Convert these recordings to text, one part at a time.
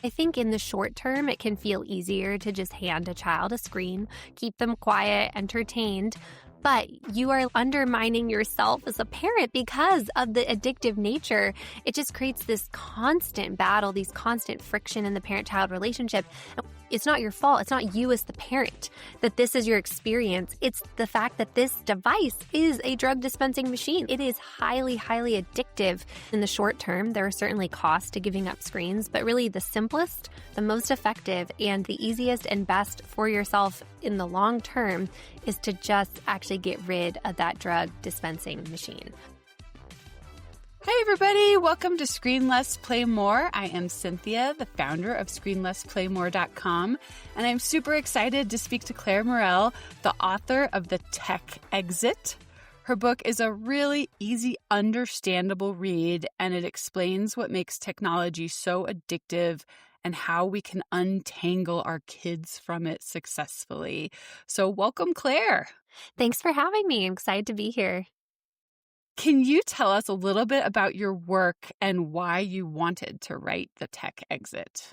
I think in the short term, it can feel easier to just hand a child a screen, keep them quiet, entertained. But you are undermining yourself as a parent because of the addictive nature. It just creates this constant battle, these constant friction in the parent-child relationship. It's not your fault. It's not you as the parent that this is your experience. It's the fact that this device is a drug dispensing machine. It is highly, highly addictive. In the short term, there are certainly costs to giving up screens, but really the simplest, the most effective, and the easiest and best for yourself in the long term is to just actually get rid of that drug dispensing machine. Hey everybody, welcome to Screen Less, Play More. I am Cynthia, the founder of ScreenLessPlayMore.com, and I'm super excited to speak to Clare Morell, the author of The Tech Exit. Her book is a really easy, understandable read, and it explains what makes technology so addictive and how we can untangle our kids from it successfully. So welcome, Clare. Thanks for having me. I'm excited to be here. Can you tell us a little bit about your work and why you wanted to write The Tech Exit?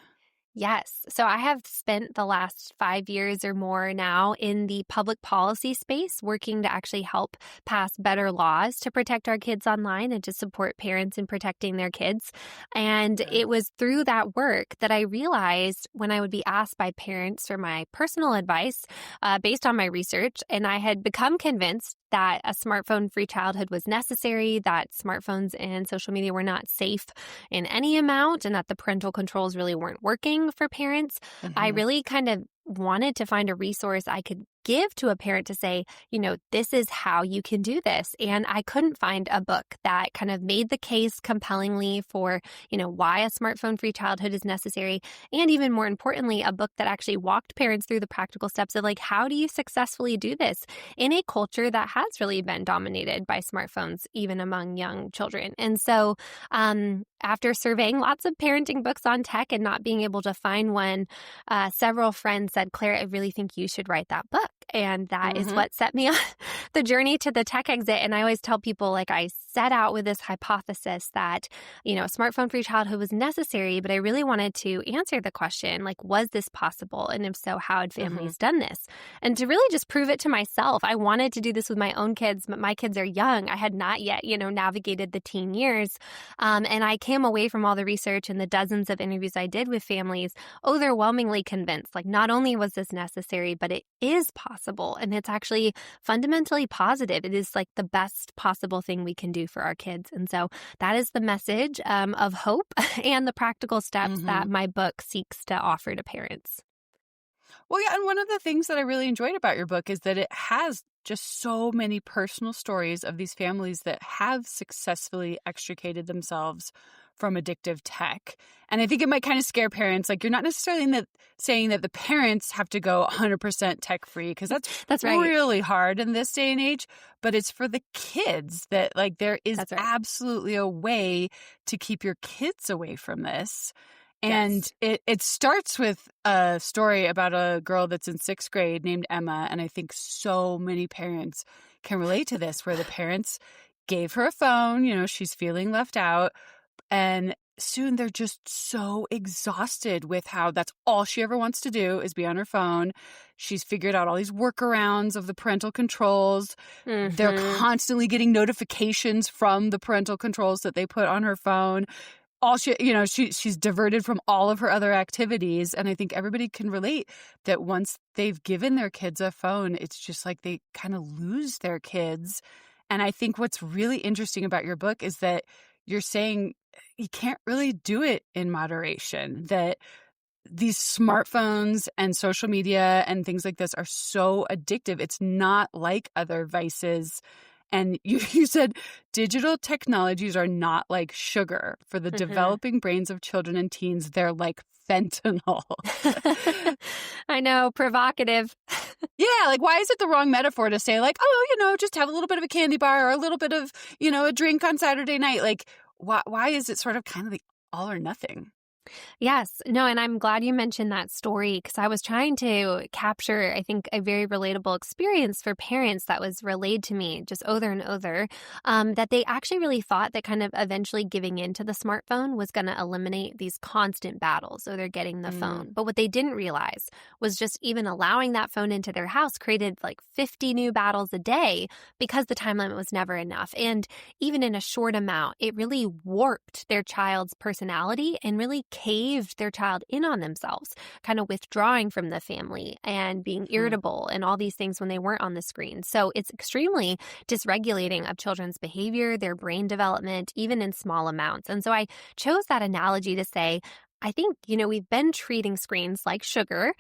Yes. So I have spent the last 5 years or more now in the public policy space, working to actually help pass better laws to protect our kids online and to support parents in protecting their kids. And it was through that work that I realized when I would be asked by parents for my personal advice based on my research, and I had become convinced that a smartphone-free childhood was necessary, that smartphones and social media were not safe in any amount, and that the parental controls really weren't working for parents. I really kind of wanted to find a resource I could give to a parent to say, this is how you can do this. And I couldn't find a book that kind of made the case compellingly for, why a smartphone-free childhood is necessary. And even more importantly, a book that actually walked parents through the practical steps of how do you successfully do this in a culture that has really been dominated by smartphones, even among young children. And so, after surveying lots of parenting books on tech and not being able to find one, several friends said, Claire, I really think you should write that book. And that is what set me on the journey to the tech exit. And I always tell people, I set out with this hypothesis that, a smartphone-free childhood was necessary, but I really wanted to answer the question, was this possible? And if so, how had families done this? And to really just prove it to myself, I wanted to do this with my own kids, but my kids are young. I had not yet, navigated the teen years. And I came away from all the research and the dozens of interviews I did with families overwhelmingly convinced, not only was this necessary, but it is possible. And it's actually fundamentally positive. It is the best possible thing we can do for our kids. And so that is the message of hope and the practical steps that my book seeks to offer to parents. Well, yeah, and one of the things that I really enjoyed about your book is that it has just so many personal stories of these families that have successfully extricated themselves from addictive tech. And I think it might kind of scare parents. You're not necessarily saying that the parents have to go 100% tech-free, because that's right. really hard in this day and age. But it's for the kids that, there is absolutely a way to keep your kids away from this. And it starts with a story about a girl that's in 6th grade named Emma. And I think so many parents can relate to this, where the parents gave her a phone, she's feeling left out. And soon they're just so exhausted with how that's all she ever wants to do is be on her phone. She's figured out all these workarounds of the parental controls. They're constantly getting notifications from the parental controls that they put on her phone. She's diverted from all of her other activities. And I think everybody can relate that once they've given their kids a phone, it's just they kind of lose their kids. And I think what's really interesting about your book is that you're saying you can't really do it in moderation, that these smartphones and social media and things like this are so addictive. It's not like other vices. And you said digital technologies are not like sugar. For the developing brains of children and teens, they're like fentanyl. I know, provocative. Yeah, why is it the wrong metaphor to say just have a little bit of a candy bar or a little bit of, a drink on Saturday night? Why is it sort of kind of the all or nothing? Yes. No, and I'm glad you mentioned that story because I was trying to capture, I think, a very relatable experience for parents that was relayed to me just over and over, that they actually really thought that kind of eventually giving in to the smartphone was going to eliminate these constant battles. So they're getting the phone. But what they didn't realize was just even allowing that phone into their house created like 50 new battles a day because the time limit was never enough. And even in a short amount, it really warped their child's personality and really caved their child in on themselves, kind of withdrawing from the family and being irritable and all these things when they weren't on the screen. So it's extremely dysregulating of children's behavior, their brain development, even in small amounts. And so I chose that analogy to say, I think, we've been treating screens like sugar.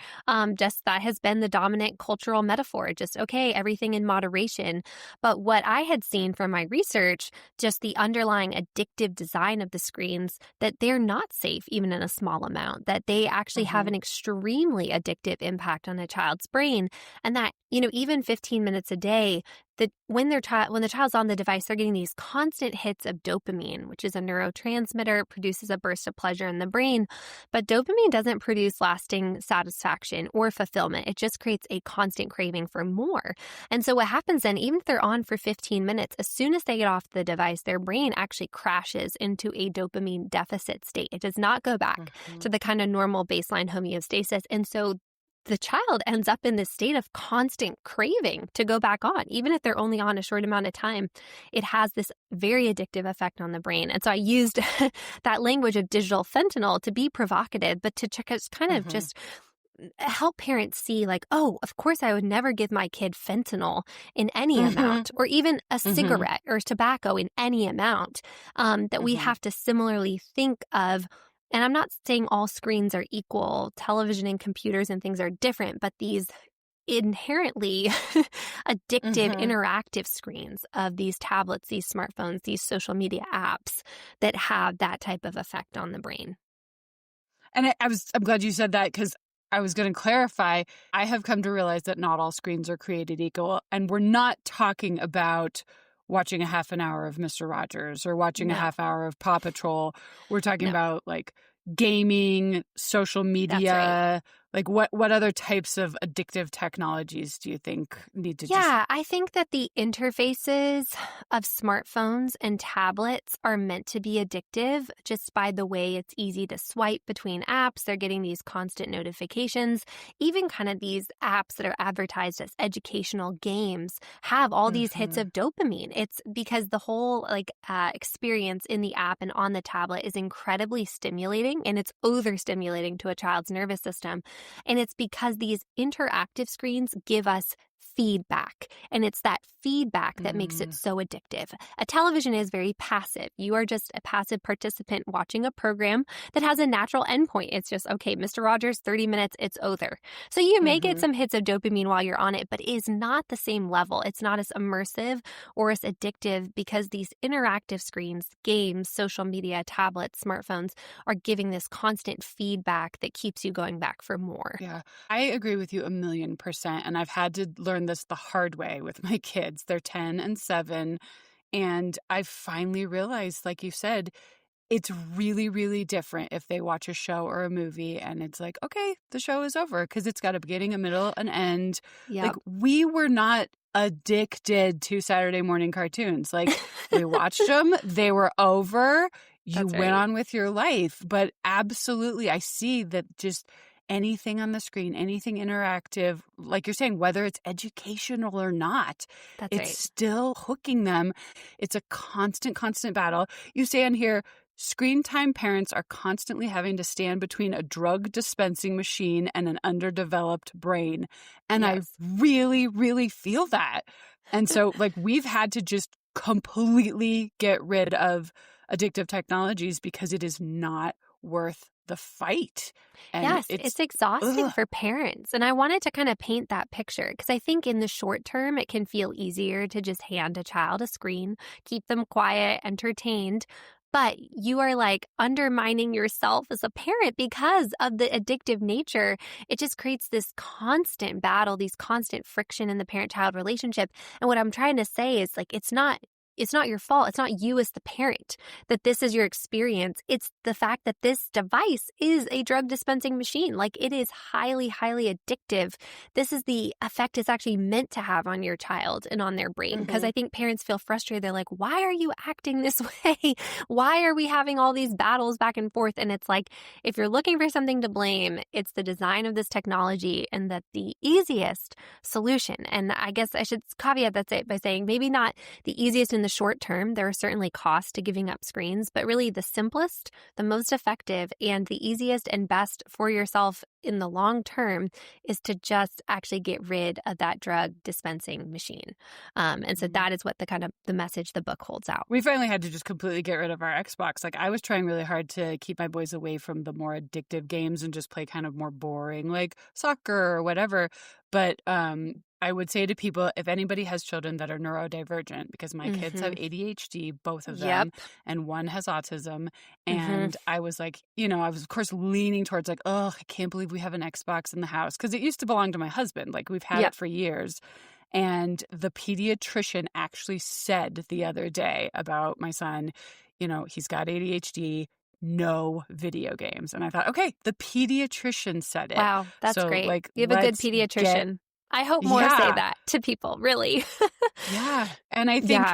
Just that has been the dominant cultural metaphor. Just, okay, everything in moderation. But what I had seen from my research, just the underlying addictive design of the screens, that they're not safe even in a small amount, that they actually have an extremely addictive impact on a child's brain. And that, even 15 minutes a day, that when the child's on the device, they're getting these constant hits of dopamine, which is a neurotransmitter, produces a burst of pleasure in the brain. But dopamine doesn't produce lasting satisfaction or fulfillment. It just creates a constant craving for more. And so what happens then, even if they're on for 15 minutes, as soon as they get off the device, their brain actually crashes into a dopamine deficit state. It does not go back to the kind of normal baseline homeostasis. And so the child ends up in this state of constant craving to go back on, even if they're only on a short amount of time. It has this very addictive effect on the brain. And so I used that language of digital fentanyl to be provocative, but to kind of just help parents see like, oh, of course I would never give my kid fentanyl in any amount, or even a cigarette or tobacco in any amount, that we have to similarly think of. And I'm not saying all screens are equal. Television and computers and things are different, but these inherently addictive, interactive screens of these tablets, these smartphones, these social media apps that have that type of effect on the brain. And I'm glad you said that, because I was going to clarify. I have come to realize that not all screens are created equal. And we're not talking about watching a half an hour of Mr. Rogers or watching a half hour of Paw Patrol. We're talking about like gaming, social media. Like what other types of addictive technologies do you think need to I think that the interfaces of smartphones and tablets are meant to be addictive just by the way it's easy to swipe between apps. They're getting these constant notifications. Even kind of these apps that are advertised as educational games have all these hits of dopamine. It's because the whole experience in the app and on the tablet is incredibly stimulating, and it's overstimulating to a child's nervous system. And it's because these interactive screens give us feedback. And it's that feedback that makes it so addictive. A television is very passive. You are just a passive participant watching a program that has a natural endpoint. It's just, okay, Mr. Rogers, 30 minutes, it's over. So you may get some hits of dopamine while you're on it, but it is not the same level. It's not as immersive or as addictive because these interactive screens, games, social media, tablets, smartphones are giving this constant feedback that keeps you going back for more. Yeah, I agree with you 1,000,000%. And I've had to learn this the hard way with my kids. They're 10 and 7. And I finally realized, like you said, it's really, really different if they watch a show or a movie and it's like, okay, the show is over because it's got a beginning, a middle, an end. Yep. Like we were not addicted to Saturday morning cartoons. Like we watched them, they were over, you went on with your life. But absolutely, I see that just anything on the screen, anything interactive, like you're saying, whether it's educational or not, it's still hooking them. It's a constant battle. You say on here, screen time parents are constantly having to stand between a drug dispensing machine and an underdeveloped brain. And I really, really feel that. And so like we've had to just completely get rid of addictive technologies because it is not worth the fight. And yes, it's exhausting for parents. And I wanted to kind of paint that picture because I think in the short term, it can feel easier to just hand a child a screen, keep them quiet, entertained. But you are like undermining yourself as a parent because of the addictive nature. It just creates this constant battle, these constant friction in the parent-child relationship. And what I'm trying to say is like, it's not it's not your fault. It's not you as the parent that this is your experience. It's the fact that this device is a drug dispensing machine. Like, it is highly, highly addictive. This is the effect it's actually meant to have on your child and on their brain. Because I think parents feel frustrated. They're like, why are you acting this way? Why are we having all these battles back and forth? And it's like, if you're looking for something to blame, it's the design of this technology, and that the easiest solution, and I guess I should caveat that's it by saying maybe not the easiest in the short term. There are certainly costs to giving up screens, but really the simplest, the most effective, and the easiest and best for yourself in the long term is to just actually get rid of that drug dispensing machine. And so that is what the message the book holds out. We finally had to just completely get rid of our Xbox. Like, I was trying really hard to keep my boys away from the more addictive games and just play kind of more boring, like soccer or whatever. But I would say to people, if anybody has children that are neurodivergent, because my kids have ADHD, both of them, and one has autism. And I was like, I was, of course, leaning towards like, oh, I can't believe we have an Xbox in the house. Because it used to belong to my husband. Like, we've had it for years. And the pediatrician actually said the other day about my son, he's got ADHD, no video games. And I thought, okay, the pediatrician said it. Wow, that's great. Like, you have a good pediatrician. I hope more say that to people, really. Yeah. And I think,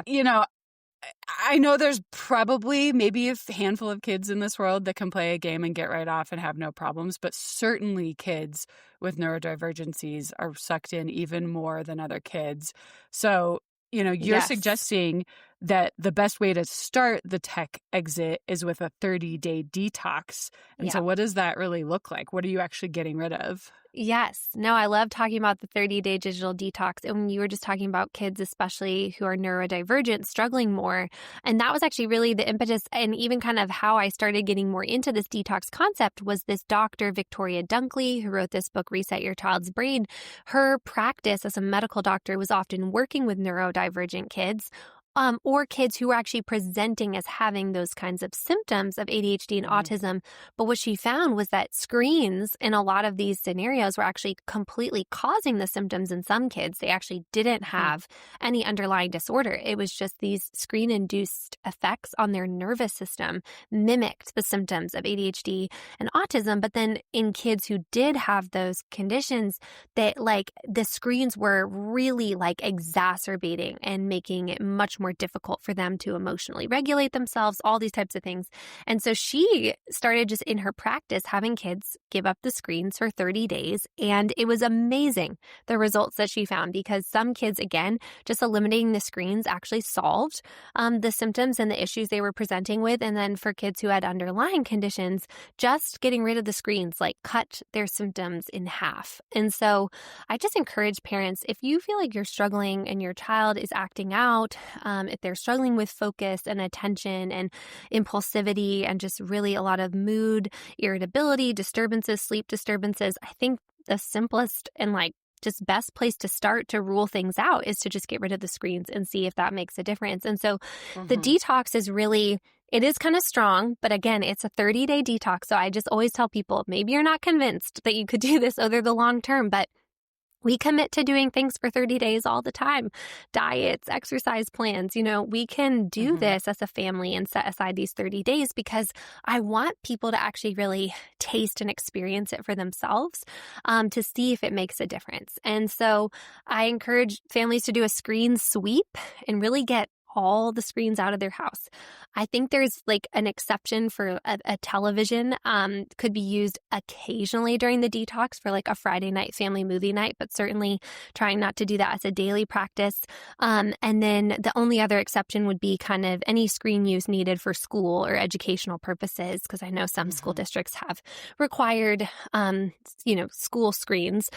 I know there's probably maybe a handful of kids in this world that can play a game and get right off and have no problems, but certainly kids with neurodivergencies are sucked in even more than other kids. So, you're suggesting that the best way to start the tech exit is with a 30-day detox. And so what does that really look like? What are you actually getting rid of? Yes. No, I love talking about the 30-day digital detox. And when you were just talking about kids, especially who are neurodivergent, struggling more. And that was actually really the impetus, and even kind of how I started getting more into this detox concept was this Dr. Victoria Dunkley, who wrote this book, Reset Your Child's Brain. Her practice as a medical doctor was often working with neurodivergent kids, or kids who were actually presenting as having those kinds of symptoms of ADHD and autism. But what she found was that screens in a lot of these scenarios were actually completely causing the symptoms in some kids. They actually didn't have any underlying disorder. It was just these screen-induced effects on their nervous system mimicked the symptoms of ADHD and autism. But then in kids who did have those conditions, that like the screens were really like exacerbating and making it much more difficult for them to emotionally regulate themselves, all these types of things. And so she started just in her practice having kids give up the screens for 30 days. And it was amazing, the results that she found, because some kids, again, just eliminating the screens actually solved the symptoms and the issues they were presenting with. And then for kids who had underlying conditions, just getting rid of the screens, like cut their symptoms in half. And so I just encourage parents, if you feel like you're struggling and your child is acting out, if they're struggling with focus and attention and impulsivity and just really a lot of mood, irritability, disturbances, sleep disturbances, I think the simplest and like just best place to start to rule things out is to just get rid of the screens and see if that makes a difference. And so the detox is really, it is kind of strong, but again, it's a 30-day detox. So I just always tell people, maybe you're not convinced that you could do this over the long term, but we commit to doing things for 30 days all the time. Diets, exercise plans, we can do this as a family and set aside these 30 days because I want people to actually really taste and experience it for themselves to see if it makes a difference. And so I encourage families to do a screen sweep and really get all the screens out of their house. I think there's like an exception for a television could be used occasionally during the detox for like a Friday night family movie night, but certainly trying not to do that as a daily practice. And then the only other exception would be kind of any screen use needed for school or educational purposes, because I know some school districts have required, school screens.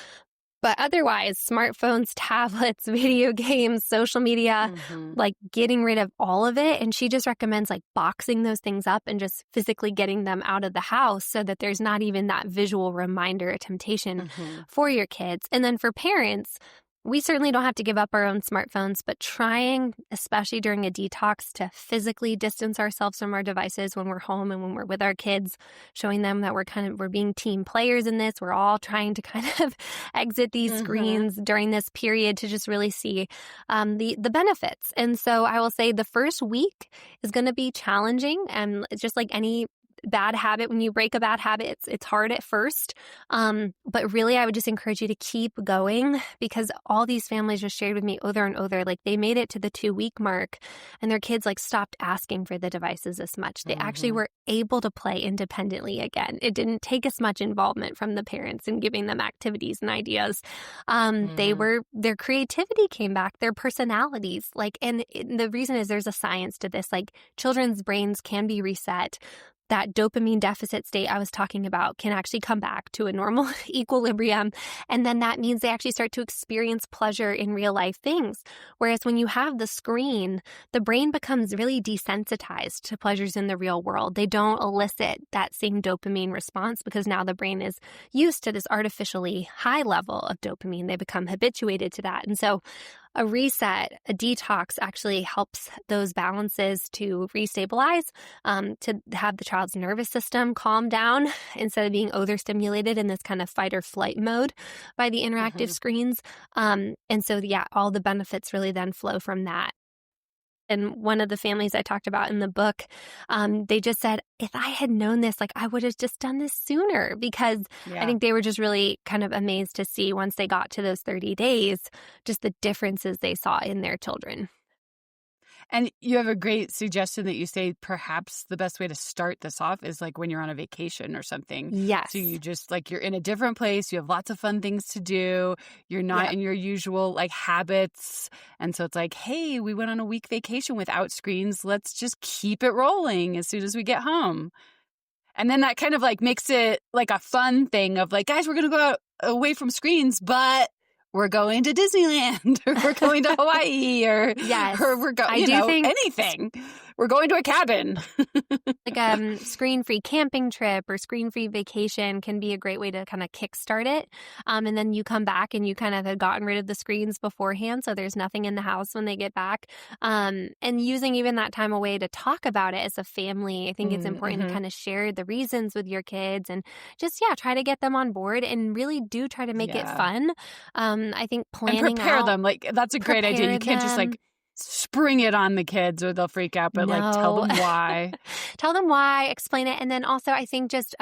But otherwise, smartphones, tablets, video games, social media, like getting rid of all of it. And she just recommends like boxing those things up and just physically getting them out of the house so that there's not even that visual reminder or temptation for your kids. And then for parents, We certainly don't have to give up our own smartphones, but trying, especially during a detox, to physically distance ourselves from our devices when we're home and when we're with our kids, showing them that we're being team players in this. We're all trying to kind of exit these screens during this period to just really see the benefits. And so I will say the first week is going to be challenging, and just like any bad habit, when you break a bad habit, it's hard at first. But really, I would just encourage you to keep going, because all these families just shared with me over and over, like they made it to the 2-week mark and their kids like stopped asking for the devices as much. They actually were able to play independently again. It didn't take as much involvement from the parents in giving them activities and ideas. Their creativity came back, their personalities, and the reason is there's a science to this, like children's brains can be reset. That dopamine deficit state I was talking about can actually come back to a normal equilibrium. And then that means they actually start to experience pleasure in real life things. Whereas when you have the screen, the brain becomes really desensitized to pleasures in the real world. They don't elicit that same dopamine response because now the brain is used to this artificially high level of dopamine. They become habituated to that. And so a reset, a detox actually helps those balances to restabilize, to have the child's nervous system calm down instead of being overstimulated in this kind of fight or flight mode by the interactive screens. And so, yeah, all the benefits really then flow from that. And one of the families I talked about in the book, they just said, if I had known this, I would have just done this sooner, because I think they were just really kind of amazed to see once they got to those 30 days, just the differences they saw in their children. And you have a great suggestion that you say perhaps the best way to start this off is when you're on a vacation or something. Yes. So you just you're in a different place. You have lots of fun things to do. You're not in your usual habits. And so it's hey, we went on a week vacation without screens. Let's just keep it rolling as soon as we get home. And then that kind of makes it a fun thing of guys, we're going to go out away from screens, but we're going to Disneyland, or we're going to Hawaii, or we're going, anything. We're going to a cabin. Screen-free camping trip or screen-free vacation can be a great way to kind of kickstart it. And then you come back and you kind of have gotten rid of the screens beforehand, so there's nothing in the house when they get back. And using even that time away to talk about it as a family, I think it's important to kind of share the reasons with your kids and just, try to get them on board and really do try to make it fun. I think planning and prepare out, them. That's a great idea. You can't just spring it on the kids or they'll freak out, but tell them why. Tell them why, explain it. And then also I think just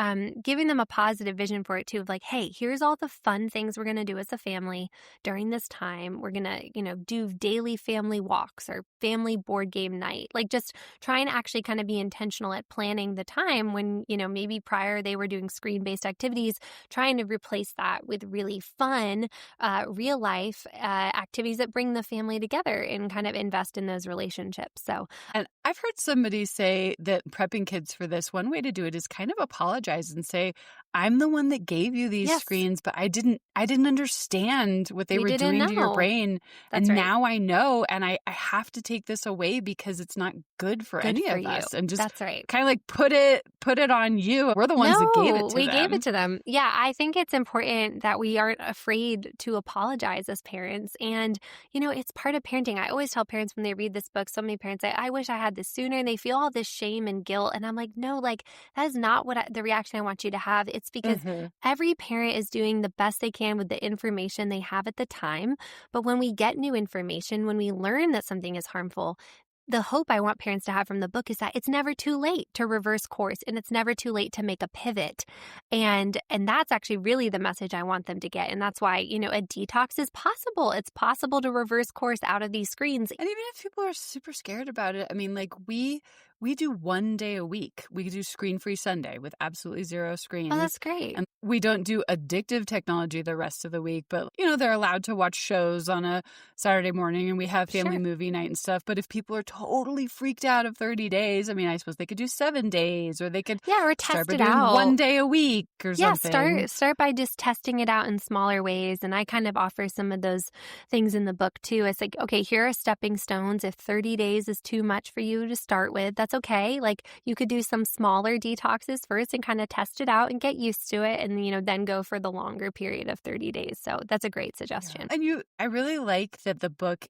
giving them a positive vision for it too, of hey, here's all the fun things we're going to do as a family during this time. We're going to, do daily family walks or family board game night. Just try and actually kind of be intentional at planning the time when, maybe prior they were doing screen-based activities, trying to replace that with really fun, real life activities that bring the family together and kind of invest in those relationships. And I've heard somebody say that prepping kids for this, one way to do it is kind of apologize and say, I'm the one that gave you these screens, but I didn't understand what they were doing to your brain. That's and right. Now I know, and I have to take this away because it's not good for any of us. And just kind of put it on you. We're the ones that gave it to them. We gave it to them. Yeah, I think it's important that we aren't afraid to apologize as parents. And, it's part of parenting. I always tell parents when they read this book, so many parents say, I wish I had this sooner. And they feel all this shame and guilt. And I'm like, no, that is not the reaction I want you to have. It's because every parent is doing the best they can with the information they have at the time. But when we get new information, when we learn that something is harmful, the hope I want parents to have from the book is that it's never too late to reverse course, and it's never too late to make a pivot. And that's actually really the message I want them to get. And that's why, a detox is possible. It's possible to reverse course out of these screens. And even if people are super scared about it, I mean, we do 1 day a week. We do screen-free Sunday with absolutely zero screens. Oh, that's great. And we don't do addictive technology the rest of the week, but, they're allowed to watch shows on a Saturday morning, and we have family movie night and stuff. But if people are totally freaked out of 30 days, I mean, I suppose they could do 7 days, or they could or test it out 1 day a week or something. Start by just testing it out in smaller ways. And I kind of offer some of those things in the book too. It's okay, here are stepping stones. If 30 days is too much for you to start with, that's okay. You could do some smaller detoxes first and kind of test it out and get used to it. and, then go for the longer period of 30 days. So that's a great suggestion. Yeah. And I really like that the book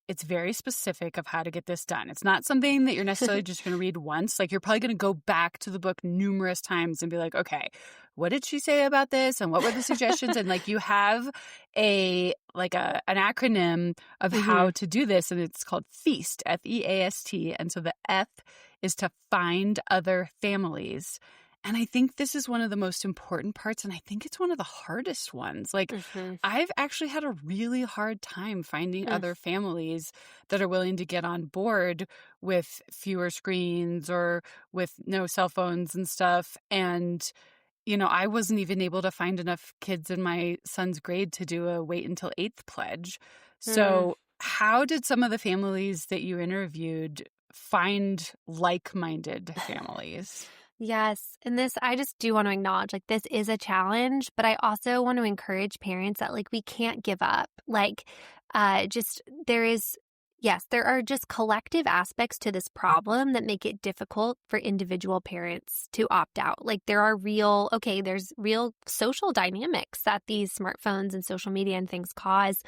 it's very specific of how to get this done. It's not something that you're necessarily just going to read once. Like, you're probably going to go back to the book numerous times and be like, okay, what did she say about this? And what were the suggestions? And like, you have an acronym of how to do this. And it's called FEAST, FEAST. And so the F is to find other families. And I think this is one of the most important parts, and I think it's one of the hardest ones. Like, I've actually had a really hard time finding other families that are willing to get on board with fewer screens or with no cell phones and stuff. And, I wasn't even able to find enough kids in my son's grade to do a wait until 8th pledge. So how did some of the families that you interviewed find like-minded families? Yes. And this, I just do want to acknowledge, like, this is a challenge, but I also want to encourage parents that, like, we can't give up. Like, there are just collective aspects to this problem that make it difficult for individual parents to opt out. Like, there's real social dynamics that these smartphones and social media and things cause.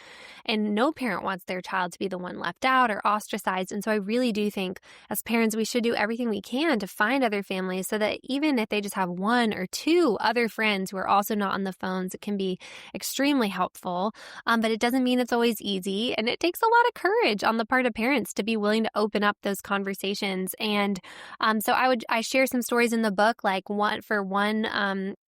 And no parent wants their child to be the one left out or ostracized. And so I really do think as parents, we should do everything we can to find other families so that even if they just have one or two other friends who are also not on the phones, it can be extremely helpful. But it doesn't mean it's always easy. And it takes a lot of courage on the part of parents to be willing to open up those conversations. And so I share some stories in the book, like one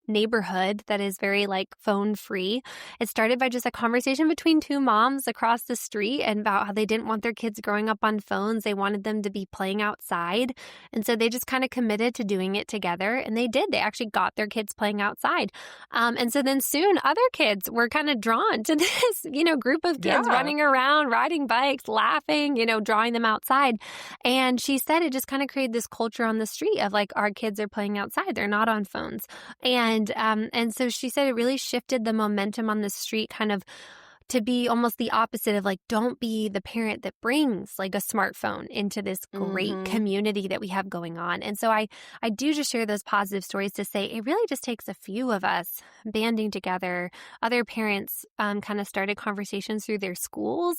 neighborhood that is very like phone free. It started by just a conversation between two moms across the street and about how they didn't want their kids growing up on phones. They wanted them to be playing outside. And so they just kind of committed to doing it together. And they did. They actually got their kids playing outside. And so then soon other kids were kind of drawn to this, group of kids running around, riding bikes, laughing, drawing them outside. And she said it just kind of created this culture on the street of like, our kids are playing outside. They're not on phones. And so she said it really shifted the momentum on the street kind of to be almost the opposite of like, don't be the parent that brings like a smartphone into this great community that we have going on. And so I do just share those positive stories to say it really just takes a few of us banding together. Other parents kind of started conversations through their schools.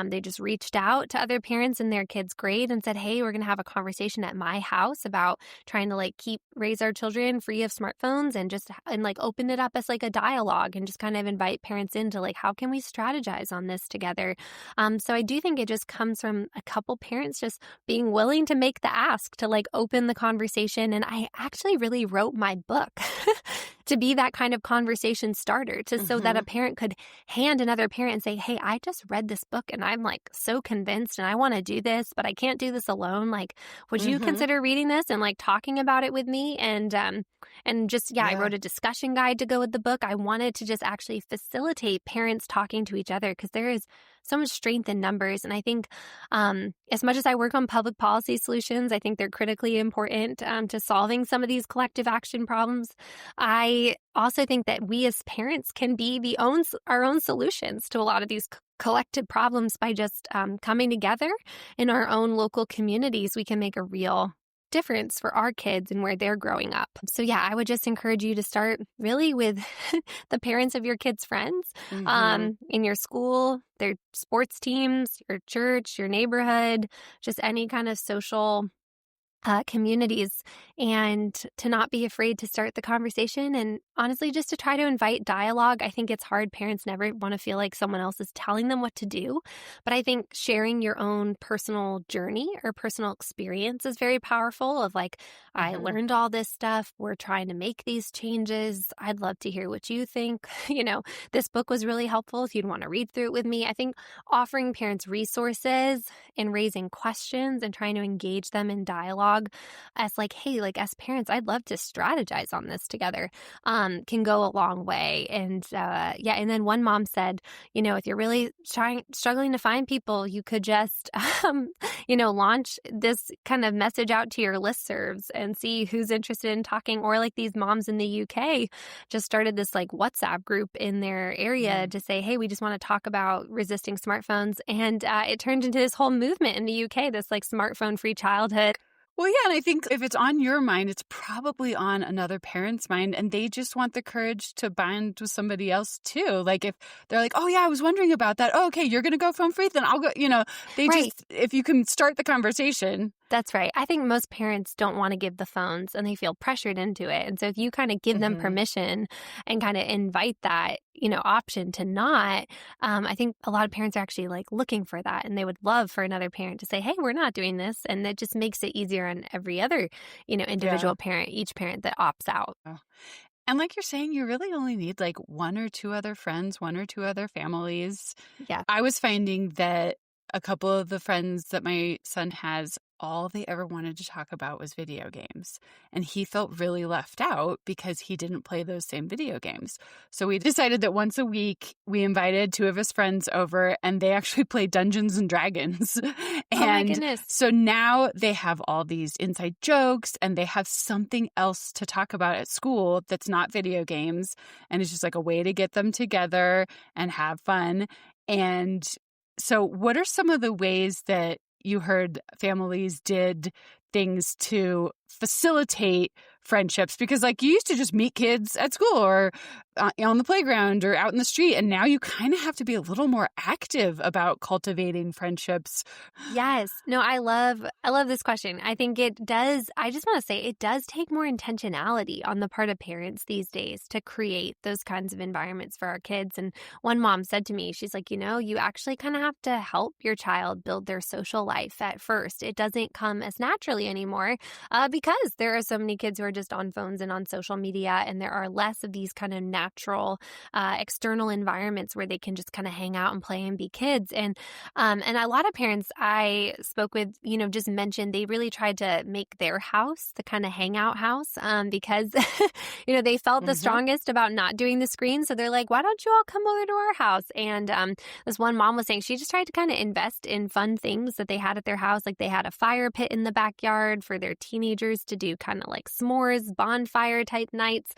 They just reached out to other parents in their kids' grade and said, hey, we're going to have a conversation at my house about trying to like raise our children free of smartphones and like open it up as like a dialogue and just kind of invite parents into like, how can we strategize on this together? So I do think it just comes from a couple parents just being willing to make the ask to like open the conversation. And I actually really wrote my book to be that kind of conversation starter so that a parent could hand another parent and say, hey, I just read this book and I'm like so convinced and I want to do this, but I can't do this alone. Like, would you consider reading this and like talking about it with me? And I wrote a discussion guide to go with the book. I wanted to just actually facilitate parents talking to each other because there is so much strength in numbers. And I think as much as I work on public policy solutions, I think they're critically important to solving some of these collective action problems. I also think that we as parents can be our own solutions to a lot of these collective problems by just coming together in our own local communities. We can make a real difference for our kids and where they're growing up. So yeah, I would just encourage you to start really with the parents of your kids' friends in your school, their sports teams, your church, your neighborhood, just any kind of social communities, and to not be afraid to start the conversation and honestly just to try to invite dialogue. I think it's hard. Parents never want to feel like someone else is telling them what to do. But I think sharing your own personal journey or personal experience is very powerful of like, I learned all this stuff. We're trying to make these changes. I'd love to hear what you think. This book was really helpful if you'd want to read through it with me. I think offering parents resources and raising questions and trying to engage them in dialogue as like, hey, like as parents, I'd love to strategize on this together, can go a long way. And and then one mom said, if you're really struggling to find people, you could just, launch this kind of message out to your listservs and see who's interested in talking. Or like these moms in the UK just started this like WhatsApp group in their area to say, hey, we just want to talk about resisting smartphones. And it turned into this whole movement in the UK, this like smartphone free childhood. Well, yeah, and I think if it's on your mind, it's probably on another parent's mind, and they just want the courage to bond with somebody else too. Like if they're like, "Oh yeah, I was wondering about that. Oh, okay, you're going to go phone free, then I'll go." They Right. just if you can start the conversation. That's right. I think most parents don't want to give the phones and they feel pressured into it. And so if you kind of give them permission and kind of invite that, option to not, I think a lot of parents are actually like looking for that and they would love for another parent to say, hey, we're not doing this. And that just makes it easier on every other, individual parent, each parent that opts out. Oh. And like you're saying, you really only need like one or two other friends, one or two other families. Yeah. I was finding that a couple of the friends that my son has, all they ever wanted to talk about was video games. And he felt really left out because he didn't play those same video games. So we decided that once a week, we invited two of his friends over and they actually play Dungeons and Dragons. Oh my goodness. So now they have all these inside jokes and they have something else to talk about at school that's not video games. And it's just like a way to get them together and have fun. And so what are some of the ways that you heard families did things to facilitate friendships? Because like you used to just meet kids at school or on the playground or out in the street. And now you kind of have to be a little more active about cultivating friendships. Yes. No, I love this question. I think it does. I just want to say it does take more intentionality on the part of parents these days to create those kinds of environments for our kids. And one mom said to me, she's like, you actually kind of have to help your child build their social life at first. It doesn't come as naturally anymore because there are so many kids who are just on phones and on social media, and there are less of these kind of natural external environments where they can just kind of hang out and play and be kids. And a lot of parents I spoke with, just mentioned they really tried to make their house the kind of hangout house because, they felt the strongest about not doing the screen. So they're like, why don't you all come over to our house? And this one mom was saying she just tried to kind of invest in fun things that they had at their house. Like they had a fire pit in the backyard for their teenagers to do kind of like s'mores, bonfire type nights.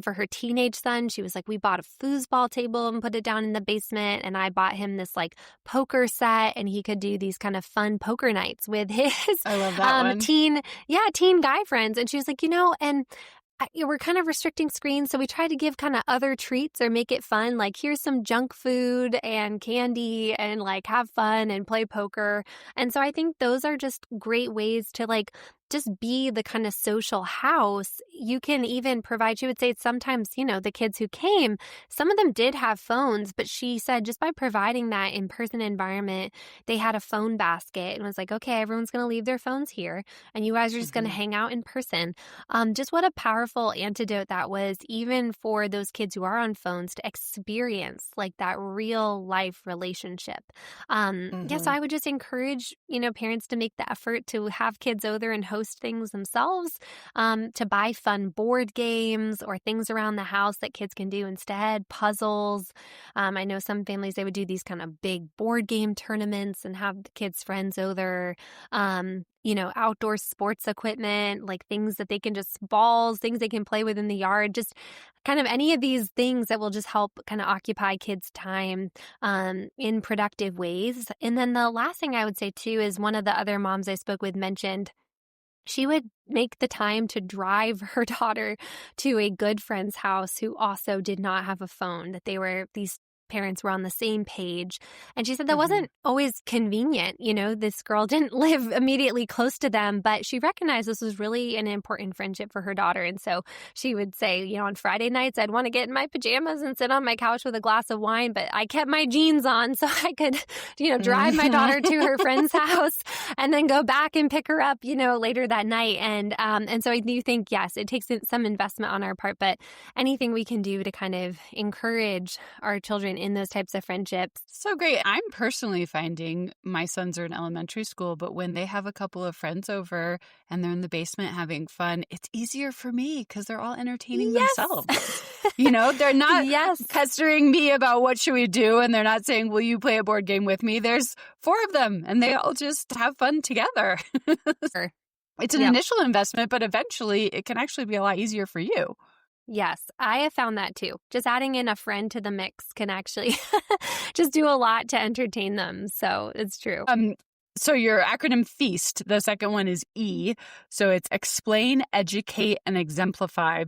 For her teenage son, she was like, we bought a foosball table and put it down in the basement. And I bought him this like poker set and he could do these kind of fun poker nights with his I love that one. teen guy friends. And she was like, we're kind of restricting screens, so we try to give kind of other treats or make it fun. Like, here's some junk food and candy and like have fun and play poker. And so I think those are just great ways to like just be the kind of social house. You can even provide, she would say sometimes, the kids who came, some of them did have phones, but she said just by providing that in-person environment, they had a phone basket and was like, okay, everyone's going to leave their phones here and you guys are just going to hang out in person. Just what a powerful antidote that was, even for those kids who are on phones, to experience like that real life relationship. So I would just encourage, parents to make the effort to have kids over and host things themselves, to buy fun board games or things around the house that kids can do instead, puzzles. I know some families, they would do these kind of big board game tournaments and have the kids' friends over. Outdoor sports equipment, like things that they can balls, things they can play with in the yard, just kind of any of these things that will just help kind of occupy kids' time in productive ways. And then the last thing I would say too is one of the other moms I spoke with mentioned she would make the time to drive her daughter to a good friend's house who also did not have a phone, that these parents were on the same page. And she said that wasn't always convenient. This girl didn't live immediately close to them, but she recognized this was really an important friendship for her daughter. And so she would say, on Friday nights, I'd want to get in my pajamas and sit on my couch with a glass of wine, but I kept my jeans on so I could, drive my daughter to her friend's house and then go back and pick her up, later that night. And so I do think, yes, it takes some investment on our part, but anything we can do to kind of encourage our children in those types of friendships. So great. I'm personally finding my sons are in elementary school, but when they have a couple of friends over and they're in the basement having fun, it's easier for me because they're all entertaining themselves. They're not pestering me about what should we do, and they're not saying, will you play a board game with me? There's 4 of them, and they all just have fun together. Sure. It's an initial investment, but eventually it can actually be a lot easier for you. Yes, I have found that too. Just adding in a friend to the mix can actually just do a lot to entertain them. So it's true. So your acronym FEAST, the second one is E. So it's explain, educate, and exemplify.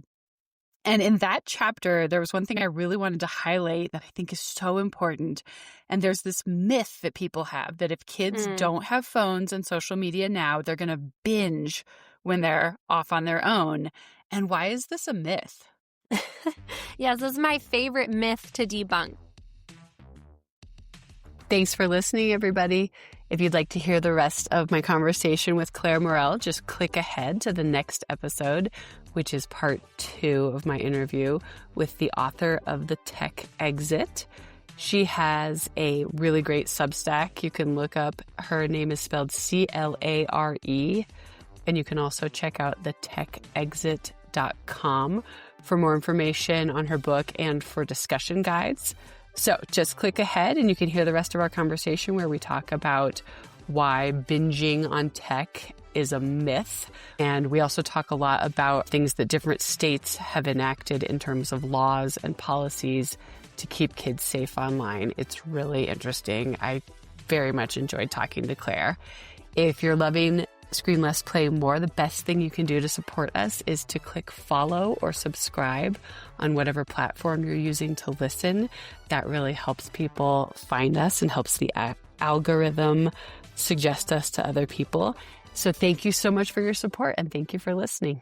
And in that chapter, there was one thing I really wanted to highlight that I think is so important. And there's this myth that people have that if kids don't have phones and social media now, they're going to binge when they're off on their own. And why is this a myth? Yes, this is my favorite myth to debunk. Thanks for listening, everybody. If you'd like to hear the rest of my conversation with Clare Morell, just click ahead to the next episode, which is part 2 of my interview with the author of The Tech Exit. She has a really great Substack. You can look up, her name is spelled Clare, and you can also check out thetechexit.com for more information on her book and for discussion guides. So just click ahead and you can hear the rest of our conversation where we talk about why binging on tech is a myth. And we also talk a lot about things that different states have enacted in terms of laws and policies to keep kids safe online. It's really interesting. I very much enjoyed talking to Clare. If you're loving Screen Less, Play More, the best thing you can do to support us is to click follow or subscribe on whatever platform you're using to listen. That really helps people find us and helps the algorithm suggest us to other people. So thank you so much for your support and thank you for listening.